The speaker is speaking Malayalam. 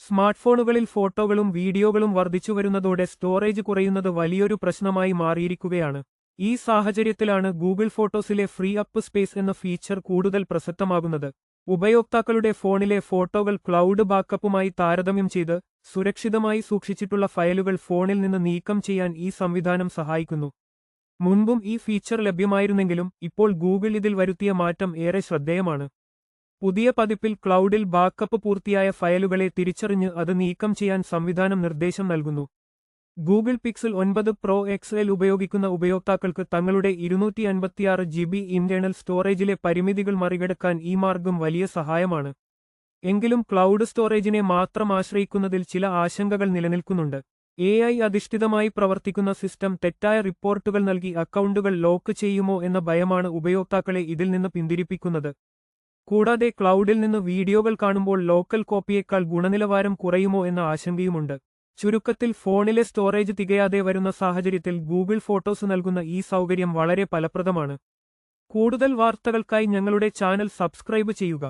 സ്മാർട്ട്ഫോണുകളിൽ ഫോട്ടോകളും വീഡിയോകളും വർദ്ധിച്ചുവരുന്നതോടെ സ്റ്റോറേജ് കുറയുന്നത് വലിയൊരു പ്രശ്നമായി മാറിയിരിക്കുകയാണ്. ഈ സാഹചര്യത്തിലാണ് ഗൂഗിൾ ഫോട്ടോസിലെ ഫ്രീ അപ്പ് സ്പേസ് എന്ന ഫീച്ചർ കൂടുതൽ പ്രസക്തമാകുന്നത്. ഉപയോക്താക്കളുടെ ഫോണിലെ ഫോട്ടോകൾ ക്ലൗഡ് ബാക്കപ്പുമായി താരതമ്യം ചെയ്ത് സുരക്ഷിതമായി സൂക്ഷിച്ചിട്ടുള്ള ഫയലുകൾ ഫോണിൽ നിന്ന് നീക്കം ചെയ്യാൻ ഈ സംവിധാനം സഹായിക്കുന്നു. മുൻപും ഈ ഫീച്ചർ ലഭ്യമായിരുന്നെങ്കിലും ഇപ്പോൾ ഗൂഗിൾ ഇതിൽ വരുത്തിയ മാറ്റം ഏറെ ശ്രദ്ധേയമാണ്. പുതിയ പതിപ്പിൽ ക്ലൗഡിൽ ബാക്കപ്പ് പൂർത്തിയായ ഫയലുകളെ തിരിച്ചറിഞ്ഞ് അത് നീക്കം ചെയ്യാൻ സംവിധാനം നിർദ്ദേശം നൽകുന്നു. ഗൂഗിൾ പിക്സൽ 9 പ്രോ XL ഉപയോഗിക്കുന്ന ഉപയോക്താക്കൾക്ക് തങ്ങളുടെ 256 GB ഇന്റേണൽ സ്റ്റോറേജിലെ പരിമിതികൾ മറികടക്കാൻ ഈ മാർഗം വലിയ സഹായമാണ്. എങ്കിലും ക്ലൗഡ് സ്റ്റോറേജിനെ മാത്രം ആശ്രയിക്കുന്നതിൽ ചില ആശങ്കകൾ നിലനിൽക്കുന്നുണ്ട്. AI അധിഷ്ഠിതമായി പ്രവർത്തിക്കുന്ന സിസ്റ്റം തെറ്റായ റിപ്പോർട്ടുകൾ നൽകി അക്കൗണ്ടുകൾ ലോക്ക് ചെയ്യുമോ എന്ന ഭയമാണ് ഉപയോക്താക്കളെ ഇതിൽ നിന്ന് പിന്തിരിപ്പിക്കുന്നത്. കൂടാതെ ക്ലൗഡിൽ നിന്ന് വീഡിയോകൾ കാണുമ്പോൾ ലോക്കൽ കോപ്പിയേക്കാൾ ഗുണനിലവാരം കുറയുമോ എന്ന ആശങ്കയുമുണ്ട്. ചുരുക്കത്തിൽ ഫോണിലെ സ്റ്റോറേജ് തികയാതെ വരുന്ന സാഹചര്യത്തിൽ ഗൂഗിൾ ഫോട്ടോസ് നൽകുന്ന ഈ സൗകര്യം വളരെ ഫലപ്രദമാണ്. കൂടുതൽ വാർത്തകൾക്കായി ഞങ്ങളുടെ ചാനൽ സബ്സ്ക്രൈബ് ചെയ്യുക.